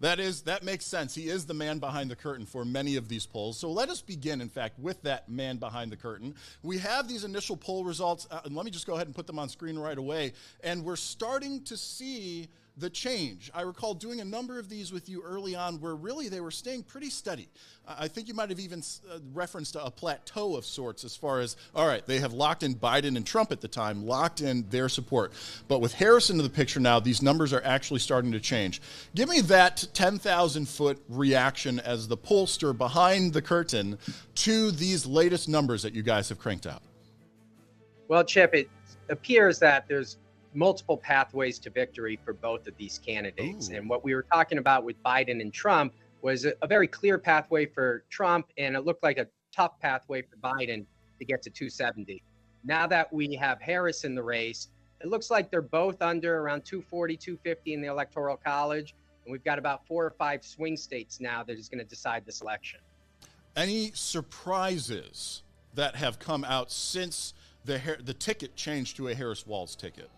That makes sense. He is the man behind the curtain for many of these polls. So let us begin, in fact, with that man behind the curtain. We have these initial poll results, and let me just go ahead and put them on screen right away. And we're starting to see the change. I recall doing a number of these with you early on where really they were staying pretty steady. I think you might have even referenced a plateau of sorts as far as, all right, they have locked in Biden and Trump at the time, locked in their support. But with Harris into the picture now, these numbers are actually starting to change. Give me that 10,000-foot reaction as the pollster behind the curtain to these latest numbers that you guys have cranked out. Well, Chip, it appears that there's multiple pathways to victory for both of these candidates. Ooh. And what we were talking about with Biden and Trump was a very clear pathway for Trump, and it looked like a tough pathway for Biden to get to 270. Now that we have Harris in the race, it looks like they're both under around 240, 250 in the Electoral College. And we've got about 4 or 5 swing states now that is going to decide this election. Any surprises that have come out since the ticket changed to a Harris-Walz ticket?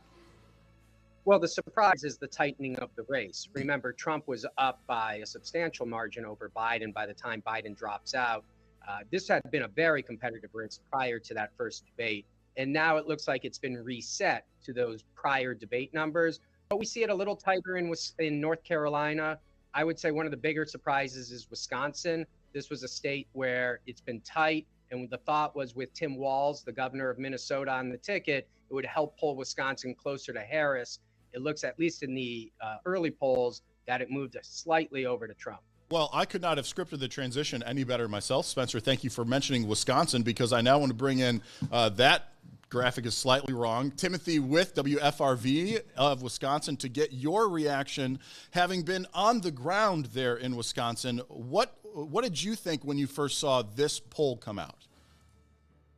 Well, the surprise is the tightening of the race. Remember, Trump was up by a substantial margin over Biden by the time Biden drops out. This had been a very competitive race prior to that first debate. And now it looks like it's been reset to those prior debate numbers. But we see it a little tighter in North Carolina. I would say one of the bigger surprises is Wisconsin. This was a state where it's been tight. And the thought was with Tim Walz, the governor of Minnesota, on the ticket, it would help pull Wisconsin closer to Harris. It looks, at least in the early polls, that it moved slightly over to Trump. Well, I could not have scripted the transition any better myself, Spencer. Thank you for mentioning Wisconsin, because I now want to bring in that graphic is slightly wrong. Timothy with WFRV of Wisconsin to get your reaction, having been on the ground there in Wisconsin. What did you think when you first saw this poll come out?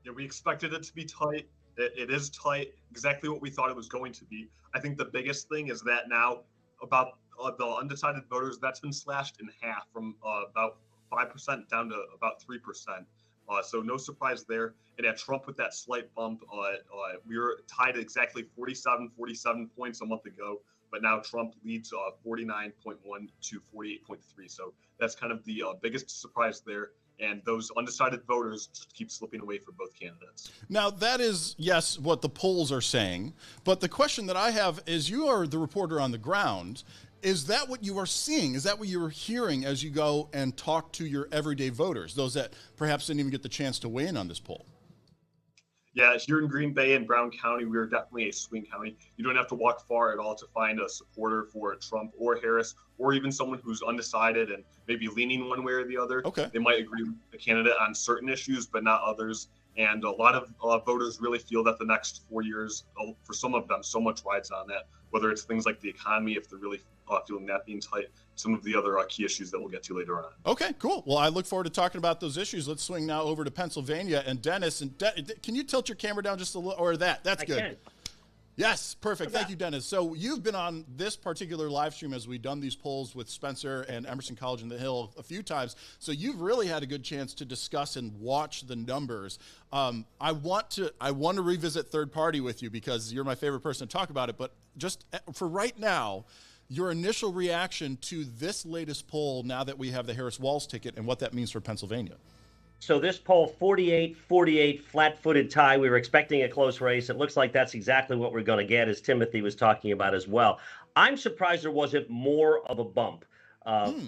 Yeah, we expected it to be tight. It is tight, exactly what we thought it was going to be. I think the biggest thing is that now about the undecided voters, that's been slashed in half from about 5% down to about 3%. So no surprise there. And at Trump with that slight bump, we were tied at exactly 47 points a month ago. But now Trump leads 49.1 to 48.3. So that's kind of the biggest surprise there. And those undecided voters just keep slipping away for both candidates. Now, that is, yes, what the polls are saying. But the question that I have is, you are the reporter on the ground. Is that what you are seeing? Is that what you're hearing as you go and talk to your everyday voters, those that perhaps didn't even get the chance to weigh in on this poll? Yeah, here in Green Bay and Brown County, we are definitely a swing county. You don't have to walk far at all to find a supporter for Trump or Harris, or even someone who's undecided and maybe leaning one way or the other. Okay. They might agree with the candidate on certain issues, but not others. And a lot of voters really feel that the next 4 years, for some of them, so much rides on that, whether it's things like the economy, if they're really feeling that being tight, some of the other key issues that we'll get to later on. Okay, cool. Well, I look forward to talking about those issues. Let's swing now over to Pennsylvania and Dennis. And can you tilt your camera down just a little, or that? That's good. I can. Yes, perfect. Thank you, Dennis. So you've been on this particular live stream as we've done these polls with Spencer and Emerson College in the Hill a few times. So you've really had a good chance to discuss and watch the numbers. I want to revisit third party with you because you're my favorite person to talk about it. But just for right now, your initial reaction to this latest poll now that we have the Harris-Walz ticket and what that means for Pennsylvania. So this poll, 48-48, flat-footed tie. We were expecting a close race. It looks like that's exactly what we're going to get, as Timothy was talking about as well. I'm surprised there wasn't more of a bump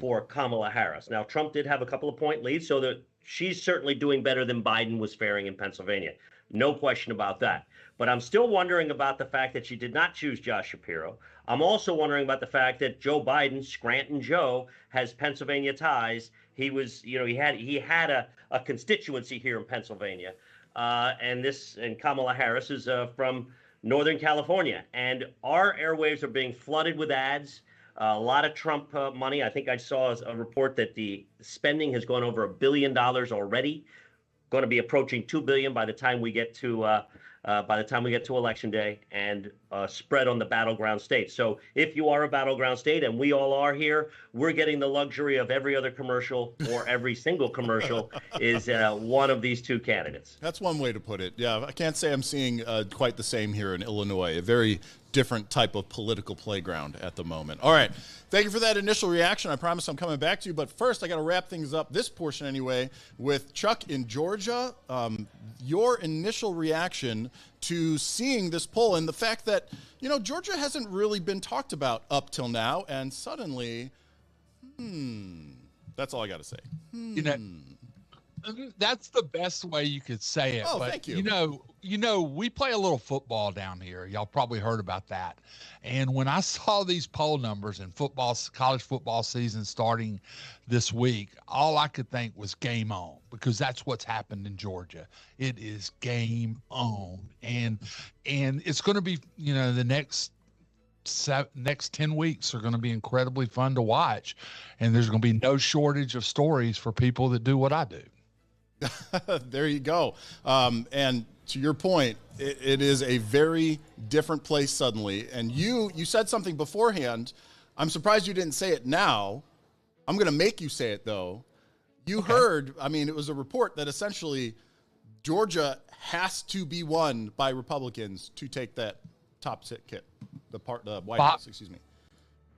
for Kamala Harris. Now, Trump did have a couple of point leads, so that she's certainly doing better than Biden was faring in Pennsylvania. No question about that. But I'm still wondering about the fact that she did not choose Josh Shapiro. I'm also wondering about the fact that Joe Biden, Scranton Joe, has Pennsylvania ties. He was, he had a constituency here in Pennsylvania, and Kamala Harris is from Northern California, and our airwaves are being flooded with ads. A lot of Trump money. I think I saw a report that the spending has gone over $1 billion already. Going to be approaching $2 billion by the time we get to Election Day, and spread on the battleground states. So if you are a battleground state, and we all are here, we're getting the luxury of every other commercial, or every single commercial is one of these two candidates. That's one way to put it. Yeah, I can't say I'm seeing quite the same here in Illinois. A very different type of political playground at the moment. All right. Thank you for that initial reaction. I promise I'm coming back to you. But first, I got to wrap things up, this portion anyway, with Chuck in Georgia. Your initial reaction to seeing this poll and the fact that, Georgia hasn't really been talked about up till now. And suddenly, that's all I got to say. That's the best way you could say it. Oh, but thank you. We play a little football down here. Y'all probably heard about that. And when I saw these poll numbers and college football season starting this week, all I could think was game on, because that's what's happened in Georgia. It is game on. And it's going to be, the next 10 weeks are going to be incredibly fun to watch. And there's going to be no shortage of stories for people that do what I do. There you go. And to your point, it is a very different place suddenly. And you said something beforehand. I'm surprised you didn't say it now. I'm going to make you say it, though. You heard, it was a report that essentially Georgia has to be won by Republicans to take that top ticket, the White House, excuse me.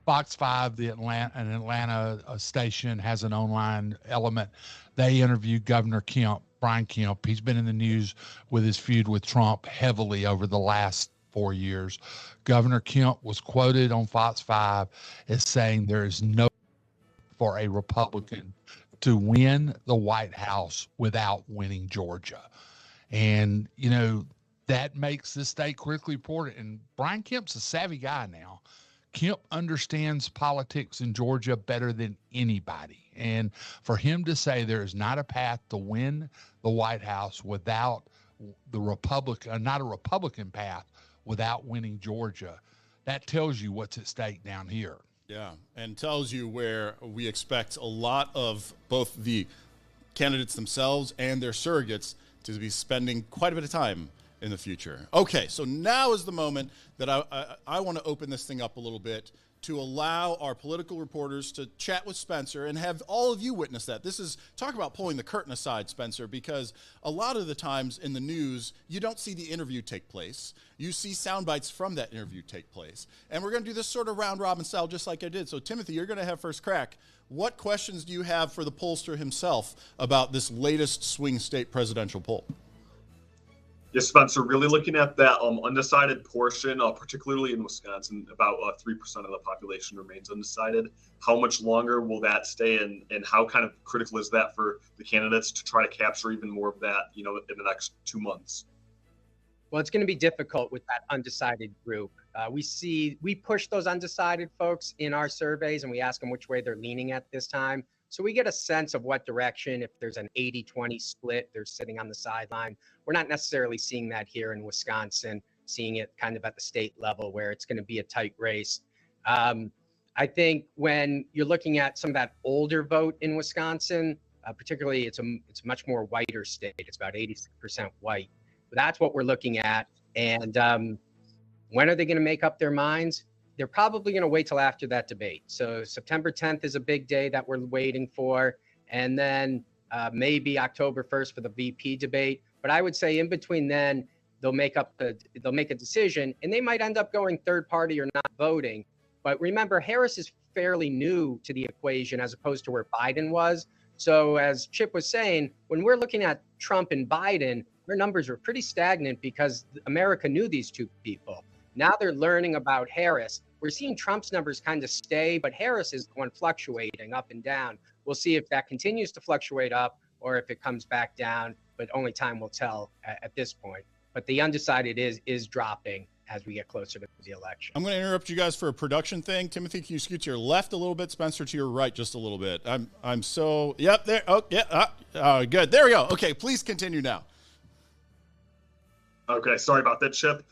Fox 5, an Atlanta station, has an online element. They interviewed Governor Kemp, Brian Kemp. He's been in the news with his feud with Trump heavily over the last 4 years. Governor Kemp was quoted on Fox 5 as saying there is no for a Republican to win the White House without winning Georgia. And, that makes this state critically important. And Brian Kemp's a savvy guy now. Kemp understands politics in Georgia better than anybody. And for him to say there is not a path to win the White House without not a Republican path without winning Georgia, that tells you what's at stake down here. Yeah, and tells you where we expect a lot of both the candidates themselves and their surrogates to be spending quite a bit of time in the future. Okay, so now is the moment that I want to open this thing up a little bit to allow our political reporters to chat with Spencer and have all of you witness that. This is, talk about pulling the curtain aside, Spencer, because a lot of the times in the news, you don't see the interview take place. You see sound bites from that interview take place. And we're going to do this sort of round robin style just like I did. So Timothy, you're going to have first crack. What questions do you have for the pollster himself about this latest swing state presidential poll? Yes, Spencer, really looking at that undecided portion, particularly in Wisconsin, about 3% of the population remains undecided. How much longer will that stay, and how kind of critical is that for the candidates to try to capture even more of that, in the next 2 months? Well, it's going to be difficult with that undecided group. We push those undecided folks in our surveys, and we ask them which way they're leaning at this time. So we get a sense of what direction, if there's an 80-20 split, they're sitting on the sideline. We're not necessarily seeing that here in Wisconsin, seeing it kind of at the state level where it's going to be a tight race. I think when you're looking at some of that older vote in Wisconsin, particularly it's a much more whiter state. It's about 86% white. That's what we're looking at. And when are they going to make up their minds? They're probably going to wait till after that debate. So September 10th is a big day that we're waiting for. And then maybe October 1st for the VP debate. But I would say in between then, they'll make a decision, and they might end up going third party or not voting. But remember, Harris is fairly new to the equation as opposed to where Biden was. So as Chip was saying, when we're looking at Trump and Biden, their numbers were pretty stagnant because America knew these two people. Now they're learning about Harris. We're seeing Trump's numbers kind of stay, but Harris is the one fluctuating up and down. We'll see if that continues to fluctuate up or if it comes back down, but only time will tell at this point. But the undecided is dropping as we get closer to the election. I'm going to interrupt you guys for a production thing. Timothy, can you scoot to your left a little bit? Spencer, to your right just a little bit. I'm so, yep, there. Oh, yeah. Good. There we go. Okay, please continue now. Okay, sorry about that, Chip.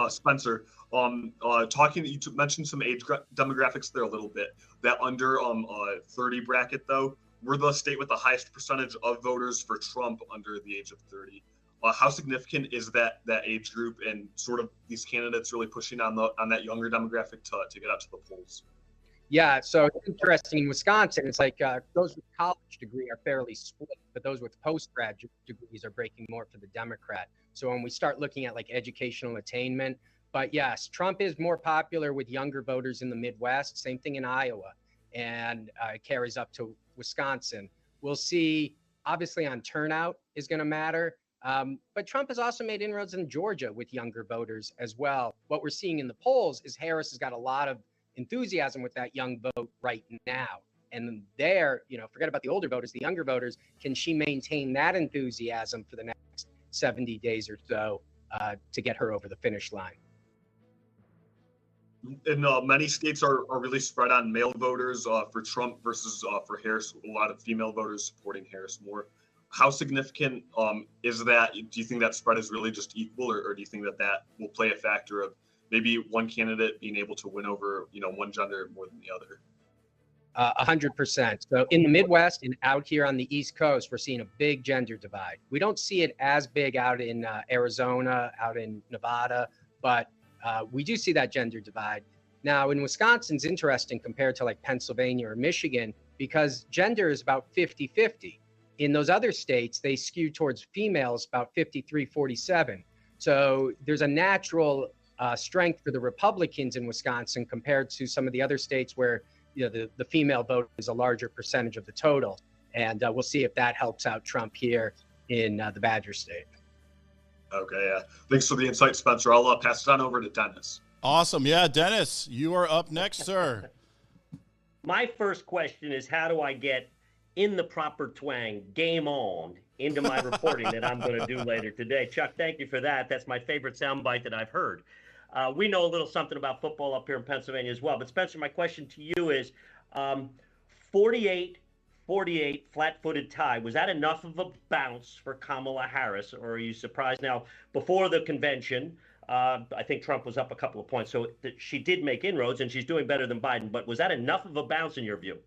Spencer, you mentioned some age demographics there a little bit. That under 30 bracket, though, we're the state with the highest percentage of voters for Trump under the age of 30. How significant is that age group, and sort of these candidates really pushing on that younger demographic to get out to the polls? Yeah, so it's interesting in Wisconsin. It's like those with college degree are fairly split, but those with postgraduate degrees are breaking more for the Democrat. So when we start looking at like educational attainment, But yes, Trump is more popular with younger voters in the Midwest. Same thing in Iowa, and it carries up to Wisconsin. We'll see. Obviously, on turnout is going to matter. But Trump has also made inroads in Georgia with younger voters as well. What we're seeing in the polls is Harris has got a lot of enthusiasm with that young vote right now. And there, forget about the older voters, the younger voters. Can she maintain that enthusiasm for the next 70 days or so to get her over the finish line? And many states are really spread on male voters for Trump versus for Harris. A lot of female voters supporting Harris more. How significant is that? Do you think that spread is really just equal, or do you think that will play a factor of maybe one candidate being able to win over one gender more than the other? 100%. So in the Midwest and out here on the East Coast, we're seeing a big gender divide. We don't see it as big out in Arizona, out in Nevada, but we do see that gender divide. Now, in Wisconsin's interesting compared to like Pennsylvania or Michigan, because gender is about 50-50. In those other states, they skew towards females about 53-47. So there's a natural strength for the Republicans in Wisconsin compared to some of the other states where the female vote is a larger percentage of the total. And we'll see if that helps out Trump here in the Badger State. Okay, yeah. Thanks for the insight, Spencer. I'll pass it on over to Dennis. Awesome. Yeah, Dennis, you are up next, sir. My first question is, how do I get in the proper twang, game on, into my reporting that I'm going to do later today? Chuck, thank you for that. That's my favorite soundbite that I've heard. We know a little something about football up here in Pennsylvania as well. But, Spencer, my question to you is 48-48 flat-footed tie. Was that enough of a bounce for Kamala Harris, or are you surprised? Now, before the convention, I think Trump was up a couple of points. So she did make inroads, and she's doing better than Biden. But was that enough of a bounce in your view?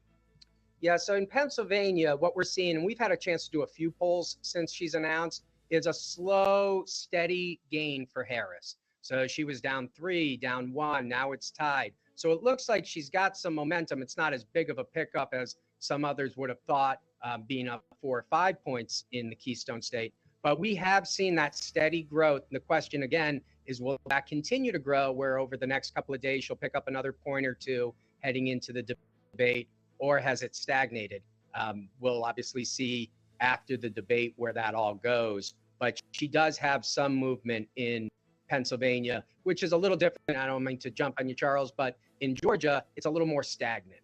Yeah, so in Pennsylvania, what we're seeing, and we've had a chance to do a few polls since she's announced, is a slow, steady gain for Harris. So she was down 3, down 1, now it's tied. So it looks like she's got some momentum. It's not as big of a pickup as some others would have thought, being up 4 or 5 points in the Keystone State. But we have seen that steady growth. And the question again is, will that continue to grow where over the next couple of days she'll pick up another point or two heading into the debate, or has it stagnated? We'll obviously see after the debate where that all goes. But she does have some movement in Pennsylvania, which is a little different. I don't mean to jump on you, Charles, but in Georgia, it's a little more stagnant.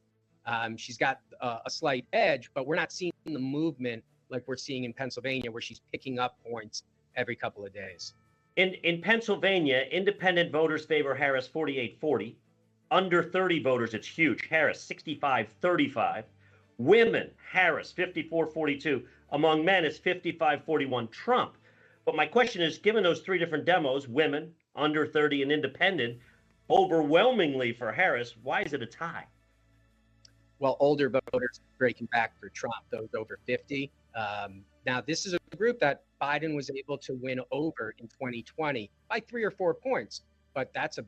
She's got a slight edge, but we're not seeing the movement like we're seeing in Pennsylvania, where she's picking up points every couple of days. In Pennsylvania, independent voters favor Harris 48-40. Under 30 voters, it's huge. Harris 65-35. Women, Harris 54-42. Among men, it's 55-41 Trump. But my question is, given those three different demos, women, under 30, and independent, overwhelmingly for Harris, why is it a tie? Well, older voters breaking back for Trump, those over 50. Now, this is a group that Biden was able to win over in 2020 by 3 or 4 points, but that's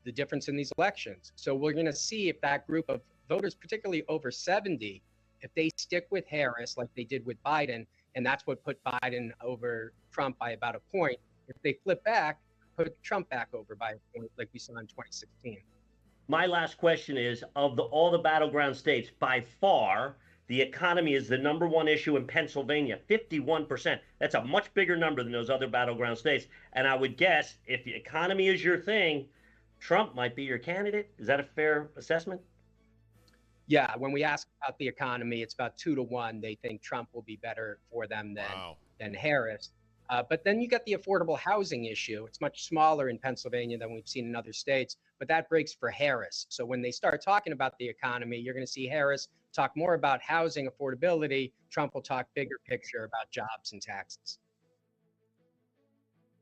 the difference in these elections. So we're going to see if that group of voters, particularly over 70, if they stick with Harris like they did with Biden, and that's what put Biden over Trump by about a point. If they flip back, put Trump back over by a point like we saw in 2016. My last question is, of all the battleground states, by far, the economy is the number one issue in Pennsylvania, 51%. That's a much bigger number than those other battleground states. And I would guess if the economy is your thing, Trump might be your candidate. Is that a fair assessment? Yeah, when we ask about the economy, it's about 2-1. They think Trump will be better for them than Harris. But then you get the affordable housing issue. It's much smaller in Pennsylvania than we've seen in other states, but that breaks for Harris. So when they start talking about the economy, you're going to see Harris talk more about housing affordability. Trump will talk bigger picture about jobs and taxes.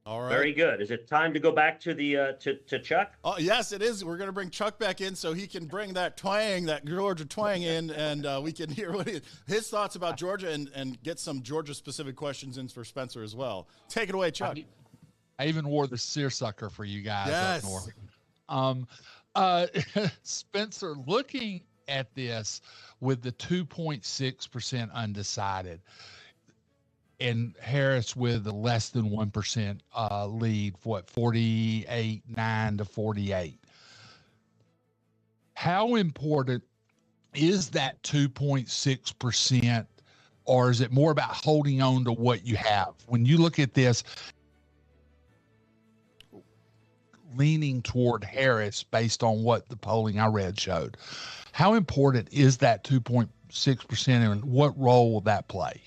All right. Very good. Is it time to go back to the to Chuck? Oh, yes, it is. We're going to bring Chuck back in so he can bring that twang, that Georgia twang in, and we can hear his thoughts about Georgia and get some Georgia-specific questions in for Spencer as well. Take it away, Chuck. I even wore the seersucker for you guys Yes. up north. Spencer, looking at this with the 2.6% undecided, and Harris with a less than 1% lead, 48.9 to 48. How important is that 2.6%, or is it more about holding on to what you have? When you look at this, leaning toward Harris based on what the polling I read showed, how important is that 2.6%, and what role will that play?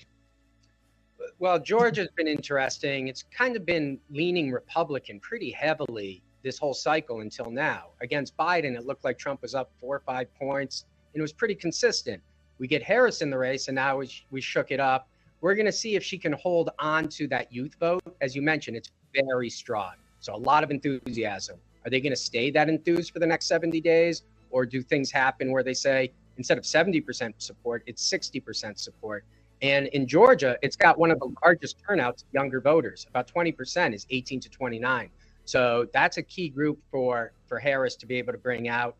Well, Georgia's been interesting. It's kind of been leaning Republican pretty heavily this whole cycle until now. Against Biden, it looked like Trump was up 4 or 5 points, and it was pretty consistent. We get Harris in the race, and now we shook it up. We're going to see if she can hold on to that youth vote. As you mentioned, it's very strong. So a lot of enthusiasm. Are they going to stay that enthused for the next 70 days? Or do things happen where they say, instead of 70% support, it's 60% support? And in Georgia, it's got one of the largest turnouts of younger voters. About 20% is 18 to 29. So that's a key group for Harris to be able to bring out.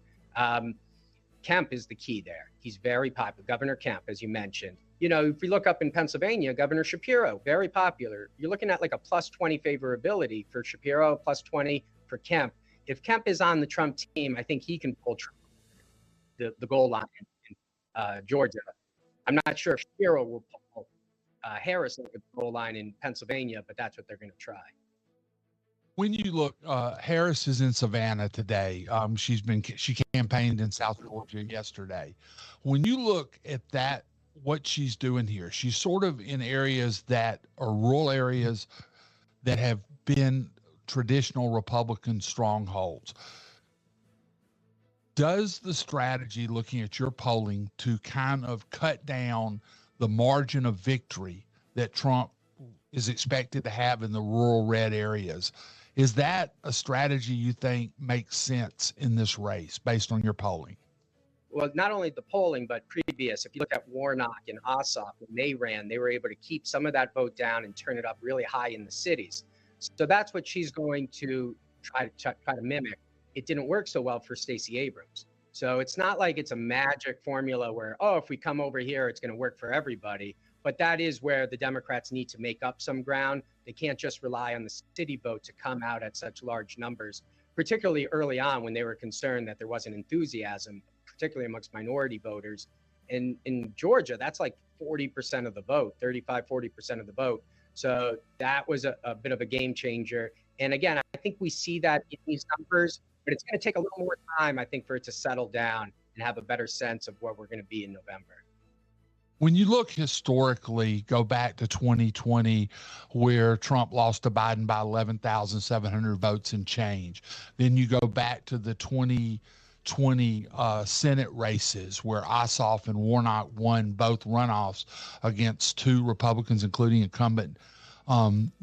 Kemp is the key there. He's very popular. Governor Kemp, as you mentioned. You know, if we look up in Pennsylvania, Governor Shapiro, very popular. You're looking at like a +20 favorability for Shapiro, +20 for Kemp. If Kemp is on the Trump team, I think he can pull Trump the goal line in Georgia. I'm not sure if Shapiro will pull Harris at the goal line in Pennsylvania, but that's what they're going to try. When you look, Harris is in Savannah today. She campaigned in South Georgia yesterday. When you look at that, what she's doing here, she's sort of in areas that are rural areas that have been traditional Republican strongholds. Does the strategy, looking at your polling, to kind of cut down the margin of victory that Trump is expected to have in the rural red areas, is that a strategy you think makes sense in this race based on your polling? Well, not only the polling, but previous. If you look at Warnock and Ossoff, when they ran, they were able to keep some of that vote down and turn it up really high in the cities. So that's what she's going to try to mimic. It didn't work so well for Stacey Abrams. So it's not like it's a magic formula where, oh, if we come over here, it's going to work for everybody. But that is where the Democrats need to make up some ground. They can't just rely on the city vote to come out at such large numbers, particularly early on when they were concerned that there wasn't enthusiasm, particularly amongst minority voters. And in Georgia, that's like 40% of the vote, 40% of the vote. So that was a bit of a game changer. And again, I think we see that in these numbers, but it's going to take a little more time, I think, for it to settle down and have a better sense of where we're going to be in November. When you look historically, go back to 2020, where Trump lost to Biden by 11,700 votes and change. Then you go back to the 2020 Senate races where Ossoff and Warnock won both runoffs against 2 Republicans, including incumbent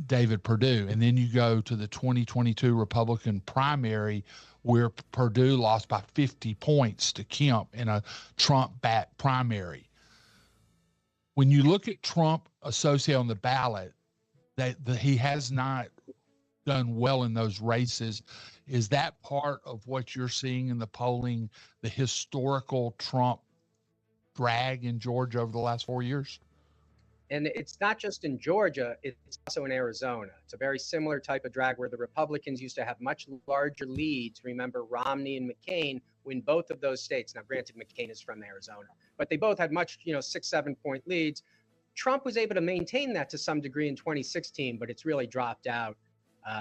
David Perdue. And then you go to the 2022 Republican primary where Perdue lost by 50 points to Kemp in a Trump-backed primary. When you look at Trump associated on the ballot, that he has not done well in those races. Is that part of what you're seeing in the polling, the historical Trump drag in Georgia over the last 4 years? And it's not just in Georgia, it's also in Arizona. It's a very similar type of drag where the Republicans used to have much larger leads. Remember, Romney and McCain win both of those states. Now, granted, McCain is from Arizona, but they both had much, 6-7 point leads. Trump was able to maintain that to some degree in 2016, but it's really dropped out.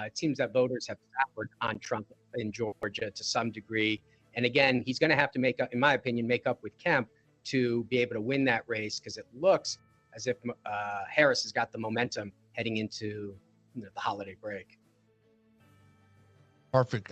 It seems that voters have soured on Trump in Georgia to some degree. And again, he's going to have to make up, in my opinion, make up with Kemp to be able to win that race, because it looks as if Harris has got the momentum heading into the holiday break. Perfect.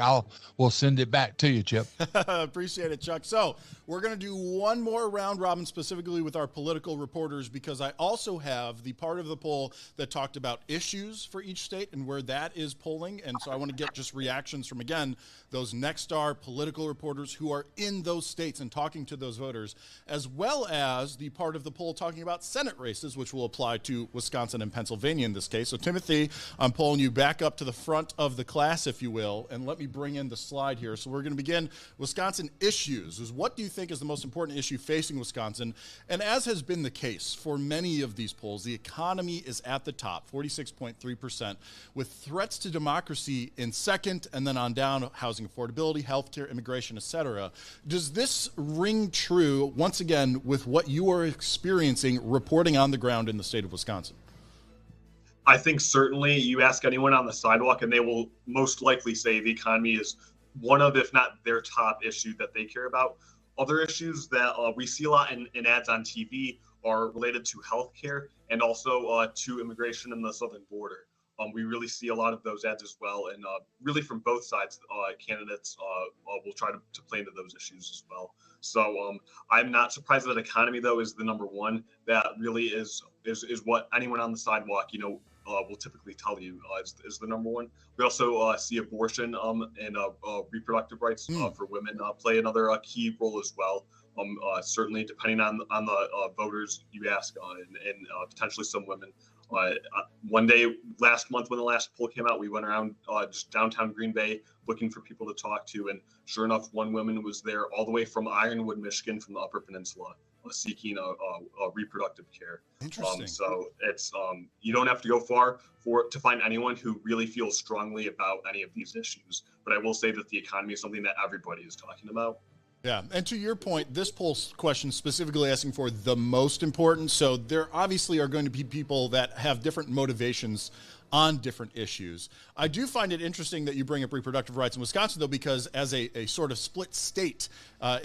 We'll send it back to you, Chip. Appreciate it, Chuck. So we're going to do one more round robin specifically with our political reporters, because I also have the part of the poll that talked about issues for each state and where that is polling. And so I want to get just reactions from, again, those Nexstar political reporters who are in those states and talking to those voters, as well as the part of the poll talking about Senate races, which will apply to Wisconsin and Pennsylvania in this case. So, Timothy, I'm pulling you back up to the front of the class, if you will. well. And let me bring in the slide here. So we're going to begin Wisconsin issues. What do you think is the most important issue facing Wisconsin? And as has been the case for many of these polls, the economy is at the top, 46.3%, with threats to democracy in second, and then on down, housing affordability, healthcare, immigration, etc. Does this ring true, once again, with what you are experiencing reporting on the ground in the state of Wisconsin? I think certainly you ask anyone on the sidewalk and they will most likely say the economy is one of, if not their top issue that they care about. Other issues that we see a lot in ads on TV are related to healthcare and also to immigration and the southern border. We really see a lot of those ads as well. And really from both sides, candidates will try to play into those issues as well. So I'm not surprised that economy, though, is the number one. That really is what anyone on the sidewalk, will typically tell you is the number one. We also see abortion and reproductive rights for women play another key role as well. Certainly, depending on the voters you ask, and potentially some women. One day last month when the last poll came out, we went around just downtown Green Bay looking for people to talk to, and sure enough, one woman was there all the way from Ironwood, Michigan, from the Upper Peninsula, seeking a reproductive care. Interesting. So it's you don't have to go far to find anyone who really feels strongly about any of these issues. But I will say that the economy is something that everybody is talking about. Yeah, and to your point, this poll question specifically asking for the most important. So there obviously are going to be people that have different motivations on different issues. I do find it interesting that you bring up reproductive rights in Wisconsin, though, because as a sort of split state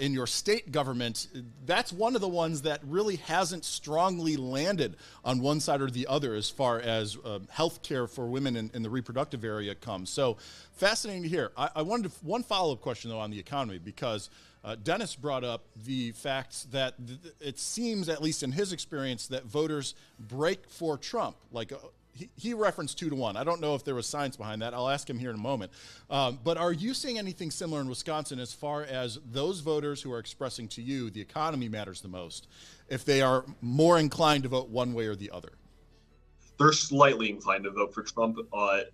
in your state government, that's one of the ones that really hasn't strongly landed on one side or the other as far as health care for women in the reproductive area comes. So fascinating to hear. I wanted one follow-up question, though, on the economy, because Dennis brought up the fact that it seems, at least in his experience, that voters break for Trump. Like he referenced 2-1. I don't know if there was science behind that. I'll ask him here in a moment. But are you seeing anything similar in Wisconsin as far as those voters who are expressing to you the economy matters the most, if they are more inclined to vote one way or the other? They're slightly inclined to vote for Trump,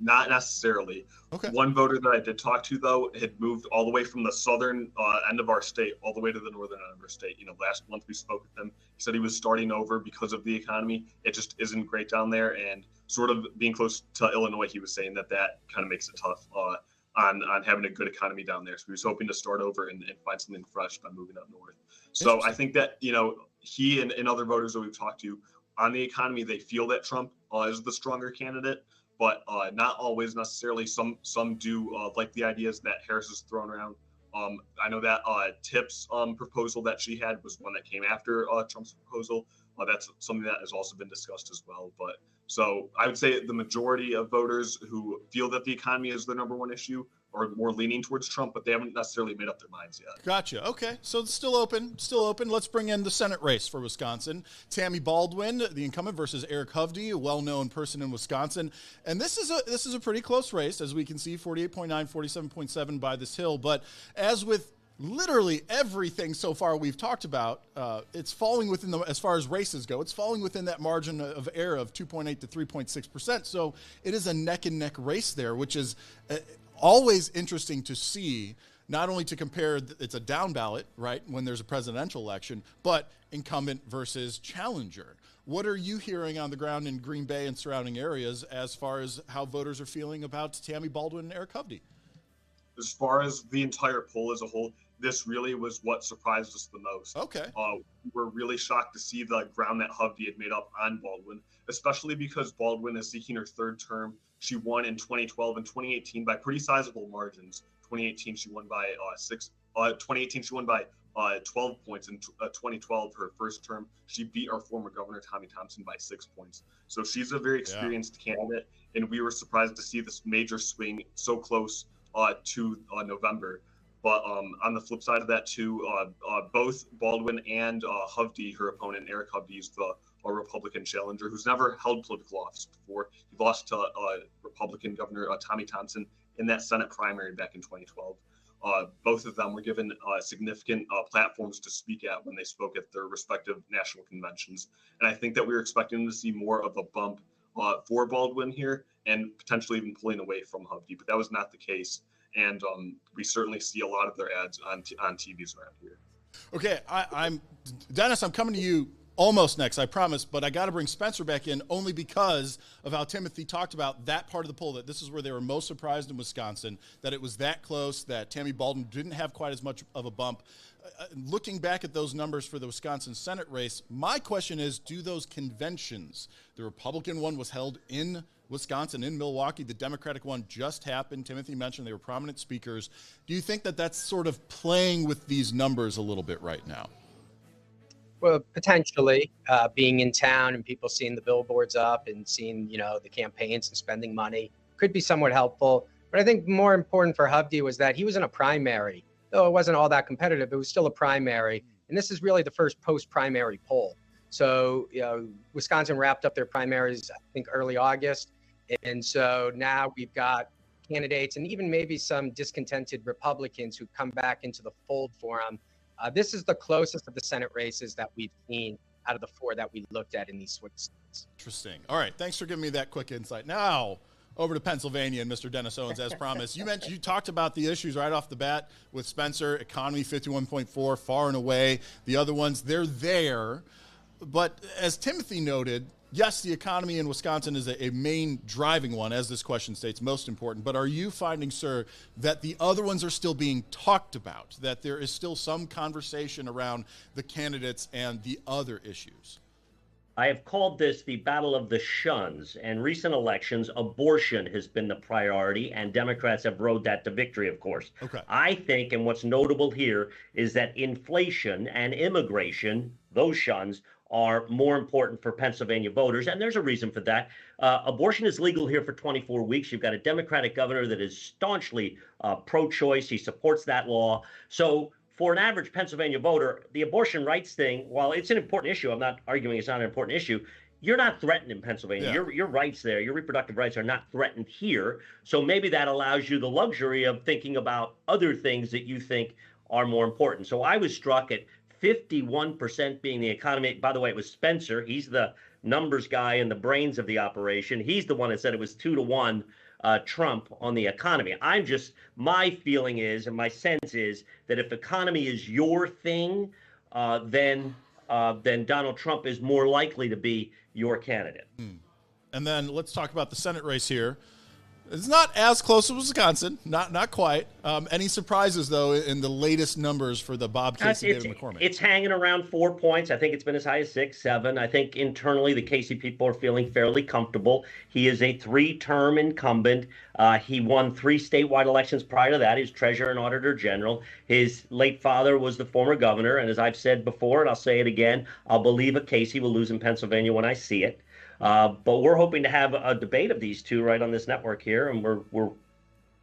not necessarily. Okay. One voter that I did talk to, though, had moved all the way from the southern end of our state all the way to the northern end of our state. Last month we spoke with him. He said he was starting over because of the economy. It just isn't great down there, and sort of being close to Illinois, he was saying that kind of makes it tough on having a good economy down there. So he was hoping to start over and find something fresh by moving up north. So I think that, he and other voters that we've talked to on the economy, they feel that Trump is the stronger candidate, but not always necessarily. Some do like the ideas that Harris has thrown around. I know that Tipp's proposal that she had was one that came after Trump's proposal. That's something that has also been discussed as well. But so I would say the majority of voters who feel that the economy is their number one issue are more leaning towards Trump, but they haven't necessarily made up their minds yet. Gotcha. Okay. So it's still open. Let's bring in the Senate race for Wisconsin. Tammy Baldwin, the incumbent, versus Eric Hovde, a well-known person in Wisconsin. And this is a pretty close race, as we can see, 48.9, 47.7 by this hill. But as with literally everything so far we've talked about, it's falling within as far as races go, it's falling within that margin of error of 2.8 to 3.6%. So it is a neck and neck race there, which is always interesting to see, not only to compare, it's a down ballot, right, when there's a presidential election, but incumbent versus challenger. What are you hearing on the ground in Green Bay and surrounding areas as far as how voters are feeling about Tammy Baldwin and Eric Hovde? As far as the entire poll as a whole, this really was what surprised us the most. Okay. We're really shocked to see the ground that Hovde had made up on Baldwin, especially because Baldwin is seeking her third term. She won in 2012 and 2018 by pretty sizable margins. 2018 she won by 2018 she won by 12 points. In 2012, her first term, she beat our former governor Tommy Thompson by 6 points. So she's a very experienced candidate, and we were surprised to see this major swing so close to November. But on the flip side of that, too, both Baldwin and Hovde, her opponent, Eric Hovde, is a Republican challenger who's never held political office before. He lost to Republican Governor Tommy Thompson in that Senate primary back in 2012. Both of them were given significant platforms to speak at when they spoke at their respective national conventions. And I think that we were expecting to see more of a bump for Baldwin here and potentially even pulling away from Hovde, but that was not the case. and we certainly see a lot of their ads on TVs around here. Okay, I'm Dennis. I'm coming to you almost next, I promise, but I got to bring Spencer back in only because of how Timothy talked about that part of the poll, that this is where they were most surprised in Wisconsin, that it was that close, that Tammy Baldwin didn't have quite as much of a bump. Looking back at those numbers for the Wisconsin Senate race, my question is, do those conventions, the Republican one was held in Wisconsin, in Milwaukee, the Democratic one just happened. Timothy mentioned they were prominent speakers. Do you think that that's sort of playing with these numbers a little bit right now? Well, potentially, being in town and people seeing the billboards up and seeing, the campaigns and spending money could be somewhat helpful. But I think more important for Hovde was that he was in a primary. Though it wasn't all that competitive, it was still a primary. And this is really the first post-primary poll. So, Wisconsin wrapped up their primaries, I think, early August. And so now we've got candidates and even maybe some discontented Republicans who come back into the fold for him. This is the closest of the Senate races that we've seen out of the four that we looked at in these swing states. Interesting. All right. Thanks for giving me that quick insight. Now, over to Pennsylvania and Mr. Dennis Owens, as promised. You talked about the issues right off the bat with Spencer, economy 51.4, far and away. The other ones, they're there. But as Timothy noted, yes, the economy in Wisconsin is a main driving one, as this question states, most important. But are you finding, sir, that the other ones are still being talked about, that there is still some conversation around the candidates and the other issues? I have called this the battle of the shuns. And recent elections, abortion has been the priority, and Democrats have rode that to victory, of course. Okay. I think, and what's notable here, is that inflation and immigration, those shuns, are more important for Pennsylvania voters, and there's a reason for that. Abortion is legal here for 24 weeks. You've got a Democratic governor that is staunchly pro-choice. He supports that law. So for an average Pennsylvania voter, the abortion rights thing, while it's an important issue, I'm not arguing it's not an important issue, you're not threatened in Pennsylvania. Yeah. Your rights there, your reproductive rights are not threatened here. So maybe that allows you the luxury of thinking about other things that you think are more important. So I was struck at 51% being the economy. By the way, it was Spencer. He's the numbers guy and the brains of the operation. He's the one that said it was 2-1 Trump on the economy. My feeling is, and my sense is, that if economy is your thing, then Donald Trump is more likely to be your candidate. And then let's talk about the Senate race here. It's not as close as Wisconsin, not quite. Any surprises, though, in the latest numbers for the Bob Casey, David McCormick? It's hanging around 4 points. I think it's been as high as 6, 7. I think internally the Casey people are feeling fairly comfortable. He is a 3-term incumbent. He won 3 statewide elections prior to that. He's treasurer and auditor general. His late father was the former governor. And as I've said before, and I'll say it again, I'll believe a Casey will lose in Pennsylvania when I see it. But we're hoping to have a debate of these two right on this network here, and we're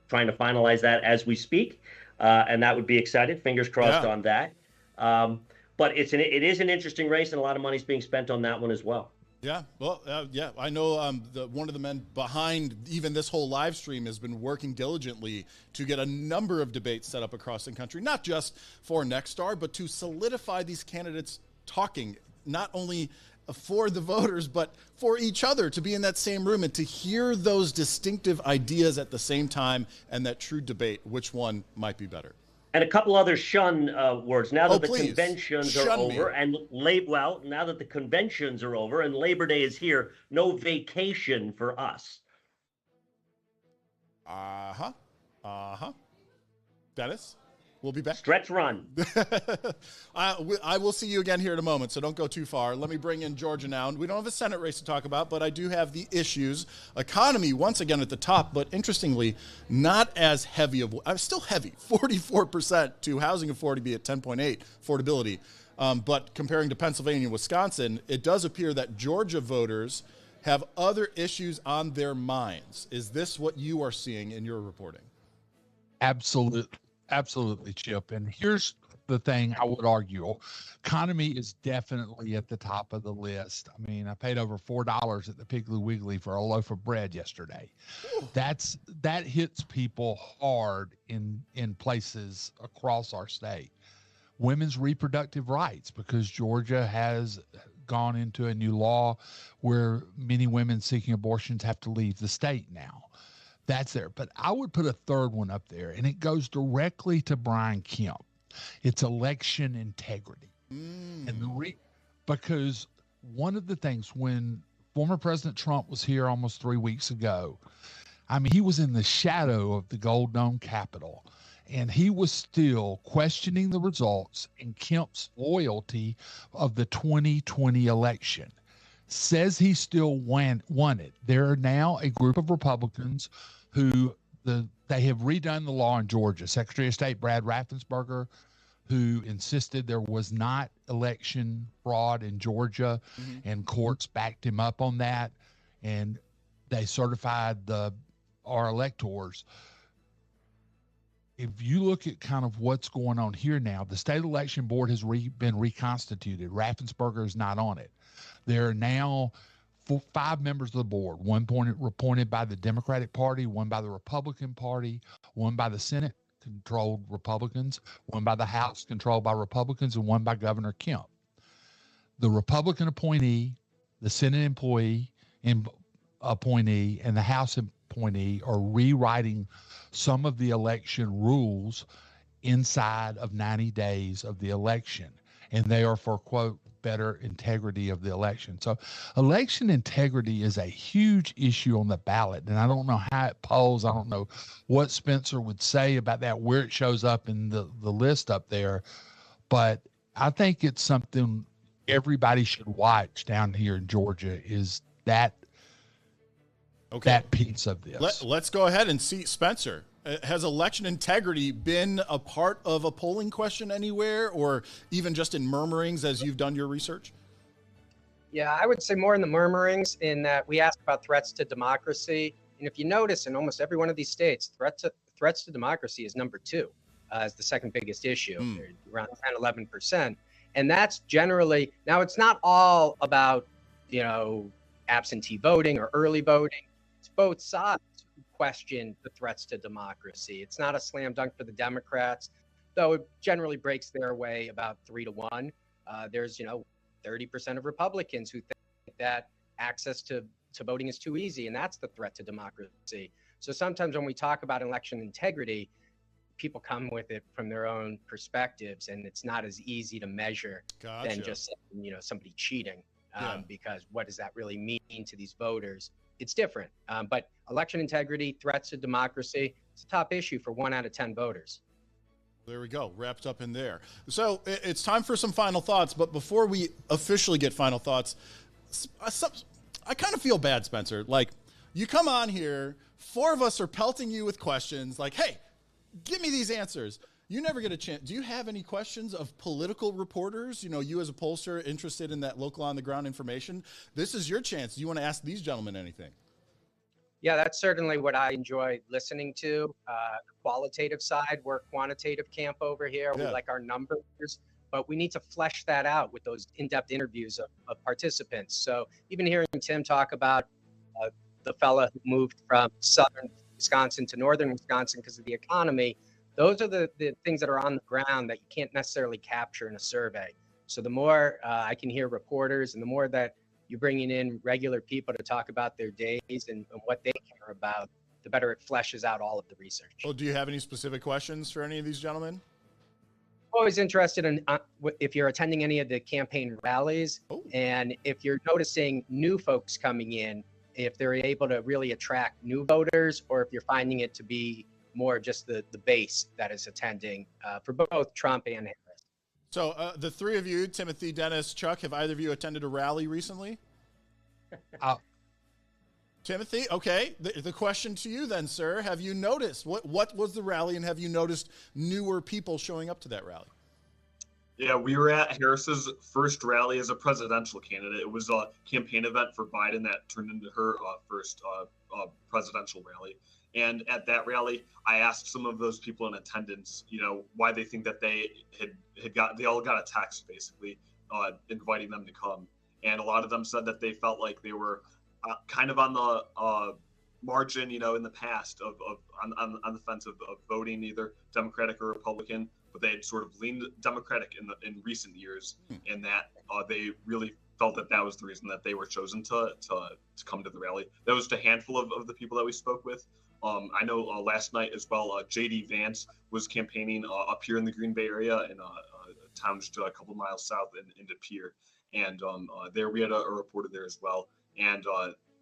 trying to finalize that as we speak, and that would be exciting. Fingers crossed on that. But it is an interesting race, and a lot of money's being spent on that one as well. Yeah, well, I know one of the men behind even this whole live stream has been working diligently to get a number of debates set up across the country, not just for Nexstar, but to solidify these candidates talking, not only for the voters, but for each other, to be in that same room and to hear those distinctive ideas at the same time, and that true debate, which one might be better. And a couple other shun words. Now that the conventions are over, now that the conventions are over and Labor Day is here, no vacation for us. Dennis? We'll be back. Stretch run. I will see you again here in a moment, so don't go too far. Let me bring in Georgia now. We don't have a Senate race to talk about, but I do have the issues. Economy, once again, at the top, but interestingly, not as heavy of – still heavy, 44% to housing affordability at 10.8, affordability. But comparing to Pennsylvania and Wisconsin, it does appear that Georgia voters have other issues on their minds. Is this what you are seeing in your reporting? Absolutely, Chip. And here's the thing I would argue. Economy is definitely at the top of the list. I mean, I paid over $4 at the Piggly Wiggly for a loaf of bread yesterday. That hits people hard in places across our state. Women's reproductive rights, because Georgia has gone into a new law where many women seeking abortions have to leave the state now. That's there. But I would put a third one up there, and it goes directly to Brian Kemp. It's election integrity. And because one of the things when former President Trump was here almost 3 weeks ago, I mean, he was in the shadow of the Gold Dome Capitol, and he was still questioning the results and Kemp's loyalty of the 2020 election. Says he still won it. There are now a group of Republicans who they have redone the law in Georgia. Secretary of State Brad Raffensperger, who insisted there was not election fraud in Georgia, and courts backed him up on that, and they certified our electors. If you look at kind of what's going on here now, the state election board has been reconstituted. Raffensperger is not on it. There are now 5 members of the board, one appointed by the Democratic Party, one by the Republican Party, one by the Senate controlled Republicans, one by the House controlled by Republicans, and one by Governor Kemp. The Republican appointee, the Senate appointee, and the House appointee are rewriting some of the election rules inside of 90 days of the election, and they are for, quote, better integrity of the election. So election integrity is a huge issue on the ballot, and I don't know how it polls. I don't know what Spencer would say about that, where it shows up in the list up there, but I think it's something everybody should watch down here in Georgia, is that piece of this. Let's go ahead and see, Spencer. Has election integrity been a part of a polling question anywhere, or even just in murmurings as you've done your research? Yeah, I would say more in the murmurings, in that we ask about threats to democracy. And if you notice, in almost every one of these states, threats to democracy is number 2 as the second biggest issue, around 10, 11%. And that's generally, now it's not all about, absentee voting or early voting. It's both sides question the threats to democracy. It's not a slam dunk for the Democrats, though it generally breaks their way about 3-1. There's 30% of Republicans who think that access to voting is too easy, and that's the threat to democracy. So sometimes when we talk about election integrity, people come with it from their own perspectives, and it's not as easy to measure than just somebody cheating, because what does that really mean to these voters? It's different. But election integrity, threats to democracy, it's a top issue for 1 out of 10 voters. There we go, wrapped up in there. So it's time for some final thoughts, but before we officially get final thoughts, I kind of feel bad, Spencer. Like, you come on here, 4 of us are pelting you with questions like, hey, give me these answers. You never get a chance. Do you have any questions of political reporters? You as a pollster interested in that local on-the-ground information, this is your chance. Do you want to ask these gentlemen anything? Yeah, that's certainly what I enjoy listening to. The qualitative side, we're quantitative camp over here. We like our numbers, but we need to flesh that out with those in-depth interviews of participants. So even hearing Tim talk about the fella who moved from southern Wisconsin to northern Wisconsin because of the economy, those are the things that are on the ground that you can't necessarily capture in a survey. So the more I can hear reporters, and the more that you're bringing in regular people to talk about their days and what they care about, the better it fleshes out all of the research. Well, do you have any specific questions for any of these gentlemen? Always interested in if you're attending any of the campaign rallies, and if you're noticing new folks coming in, if they're able to really attract new voters, or if you're finding it to be more just the base that is attending for both Trump and Harris. So the 3 of you, Timothy, Dennis, Chuck, have either of you attended a rally recently? Timothy, okay. The question to you then, sir, have you noticed, what was the rally, and have you noticed newer people showing up to that rally? Yeah, we were at Harris's first rally as a presidential candidate. It was a campaign event for Biden that turned into her first presidential rally. And at that rally, I asked some of those people in attendance, why they think that they they all got a text basically inviting them to come. And a lot of them said that they felt like they were kind of on the margin, in the past on the fence of voting either Democratic or Republican, but they had sort of leaned Democratic in recent years, and that they really felt that was the reason that they were chosen to come to the rally. That was just a handful of the people that we spoke with. I know last night as well, J.D. Vance was campaigning up here in the Green Bay area in a town just a couple miles south in De Pere. And there we had a reporter there as well. And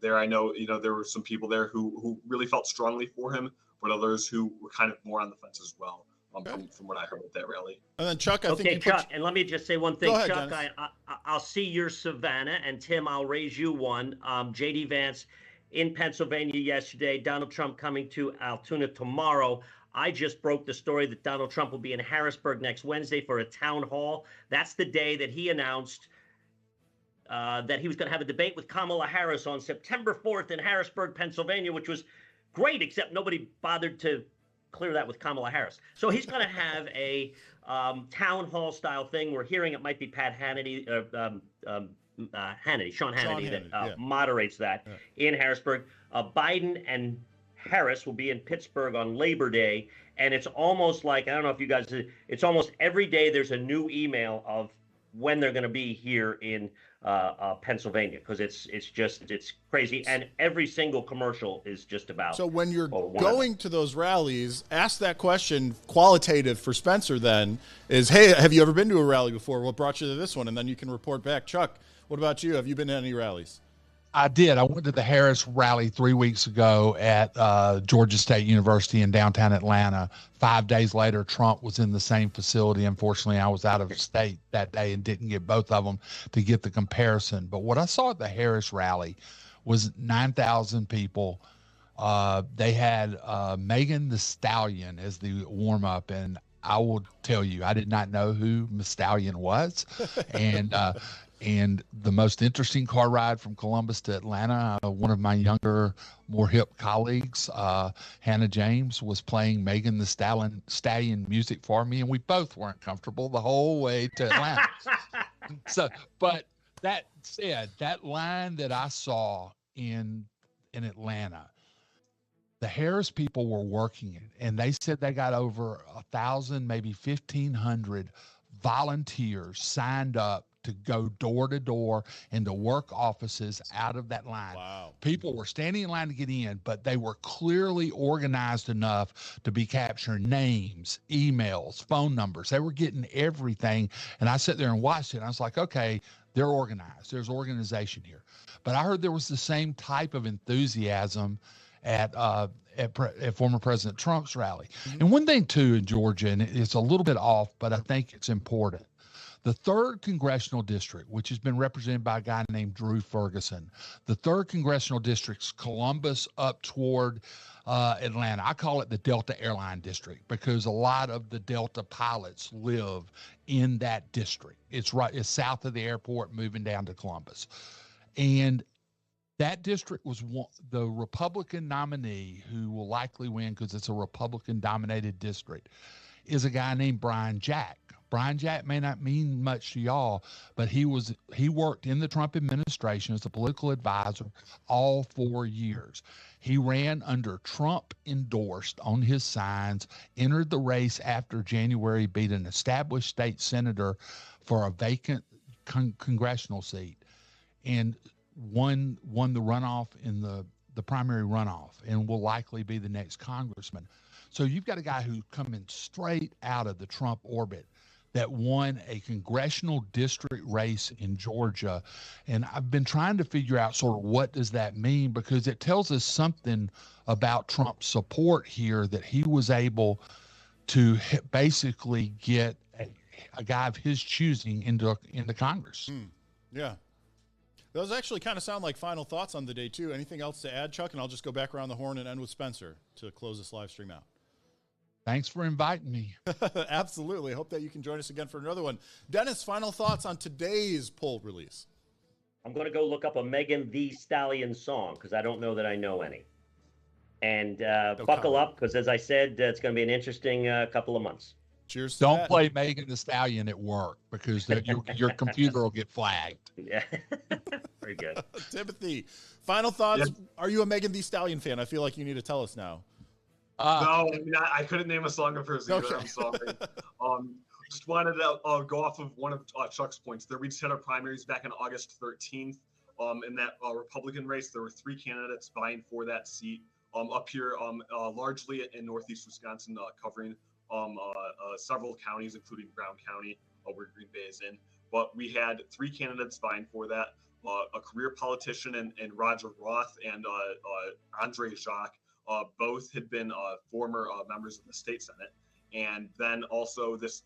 there I know, there were some people there who really felt strongly for him, but others who were kind of more on the fence as well. From what I heard at that rally. And then Chuck, I think you Chuck, and let me just say one thing. Go ahead, Chuck, I'll see your Savannah, and Tim, I'll raise you one. J.D. Vance in Pennsylvania yesterday, Donald Trump coming to Altoona tomorrow. I just broke the story that Donald Trump will be in Harrisburg next Wednesday for a town hall. That's the day that he announced that he was going to have a debate with Kamala Harris on September 4th in Harrisburg, Pennsylvania, which was great, except nobody bothered to clear that with Kamala Harris. So he's going to have a town hall style thing. We're hearing it might be Pat Hannity, Sean Hannity that moderates that in Harrisburg. Biden and Harris will be in Pittsburgh on Labor Day. And it's almost like, I don't know if you guys, it's almost every day there's a new email of when they're going to be here in Pennsylvania, because it's crazy, and every single commercial is just about. So when you're going to those rallies, ask that question, qualitative for Spencer then, is, hey, have you ever been to a rally before? What brought you to this one? And then you can report back. Chuck, what about you? Have you been to any rallies? I did. I went to the Harris rally 3 weeks ago at Georgia State University in downtown Atlanta. 5 days later, Trump was in the same facility. Unfortunately, I was out of state that day and didn't get both of them to get the comparison. But what I saw at the Harris rally was 9,000 people. They had Megan Thee Stallion as the warm-up, and I will tell you, I did not know who Miss Stallion was. And the most interesting car ride from Columbus to Atlanta, one of my younger, more hip colleagues, Hannah James, was playing Megan Thee Stallion music for me, and we both weren't comfortable the whole way to Atlanta. But that said, that line that I saw in Atlanta, the Harris people were working it, and they said they got over 1,000, maybe 1,500 volunteers signed up to go door to door and to work offices out of that line. Wow. People were standing in line to get in, but they were clearly organized enough to be capturing names, emails, phone numbers. They were getting everything. And I sat there and watched it. And I was like, okay, they're organized. There's organization here. But I heard there was the same type of enthusiasm at former President Trump's rally. Mm-hmm. And one thing too in Georgia, and it's a little bit off, but I think it's important. The 3rd Congressional District, which has been represented by a guy named Drew Ferguson, the 3rd Congressional District's Columbus up toward Atlanta. I call it the Delta Airline District because a lot of the Delta pilots live in that district. It's south of the airport, moving down to Columbus. And that district was the Republican nominee, who will likely win because it's a Republican-dominated district, is a guy named Brian Jack. Brian Jack may not mean much to y'all, but he worked in the Trump administration as a political advisor all 4 years. He ran under Trump endorsed on his signs, entered the race after January, beat an established state senator for a vacant congressional seat, and won the runoff in the primary runoff, and will likely be the next congressman. So you've got a guy who's coming straight out of the Trump orbit that won a congressional district race in Georgia. And I've been trying to figure out sort of what does that mean, because it tells us something about Trump's support here, that he was able to basically get a guy of his choosing into Congress. Yeah. Those actually kind of sound like final thoughts on the day, too. Anything else to add, Chuck? And I'll just go back around the horn and end with Spencer to close this live stream out. Thanks for inviting me. Absolutely. Hope that you can join us again for another one. Dennis, final thoughts on today's poll release. I'm going to go look up a Megan Thee Stallion song because I don't know that I know any. And buckle up because, as I said, it's going to be an interesting couple of months. Cheers to Don't that. play Megan Thee Stallion at work because your computer will get flagged. Yeah. Very good. Timothy, final thoughts. Yes. Are you a Megan Thee Stallion fan? I feel like you need to tell us now. No, I mean, I couldn't name a song of hers either. Okay. I'm sorry. Just wanted to go off of one of Chuck's points. We just had our primaries back on August 13th. In that Republican race, there were 3 candidates vying for that seat. up here, largely in Northeast Wisconsin, covering several counties, including Brown County, where Green Bay is in. But we had 3 candidates vying for that: a career politician in Roger Roth and Andre Jacques. Both had been former members of the state Senate. And then also this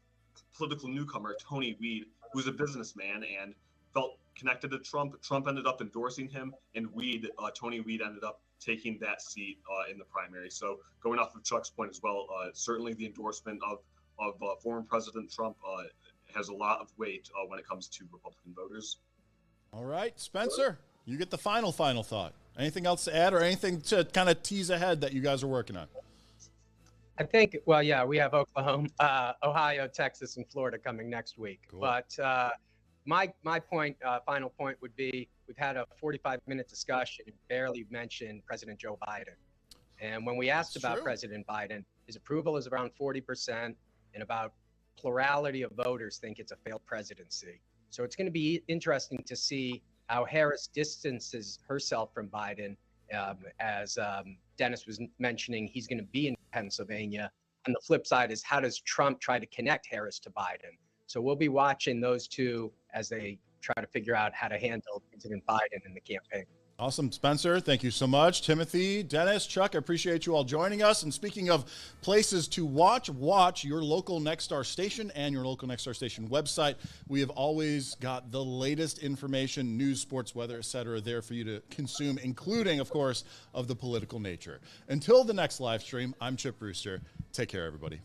political newcomer, Tony Weed, who's a businessman and felt connected to Trump. Trump ended up endorsing him, and Tony Weed ended up taking that seat in the primary. So going off of Chuck's point as well, certainly the endorsement of former President Trump has a lot of weight when it comes to Republican voters. All right, Spencer, you get the final thought. Anything else to add or anything to kind of tease ahead that you guys are working on? I think, well, yeah, we have Oklahoma, Ohio, Texas, and Florida coming next week. Cool. But my point, final point would be, we've had a 45-minute discussion and barely mentioned President Joe Biden. And when we asked That's about true. President Biden, his approval is around 40%, and about plurality of voters think it's a failed presidency. So it's going to be interesting to see how Harris distances herself from Biden. As Dennis was mentioning, he's going to be in Pennsylvania. And the flip side is, how does Trump try to connect Harris to Biden? So we'll be watching those two as they try to figure out how to handle President Biden in the campaign. Awesome, Spencer. Thank you so much. Timothy, Dennis, Chuck, I appreciate you all joining us. And speaking of places to watch your local Nexstar station and your local Nexstar station website. We have always got the latest information, news, sports, weather, etc., there for you to consume, including, of course, of the political nature. Until the next live stream, I'm Chip Brewster. Take care, everybody.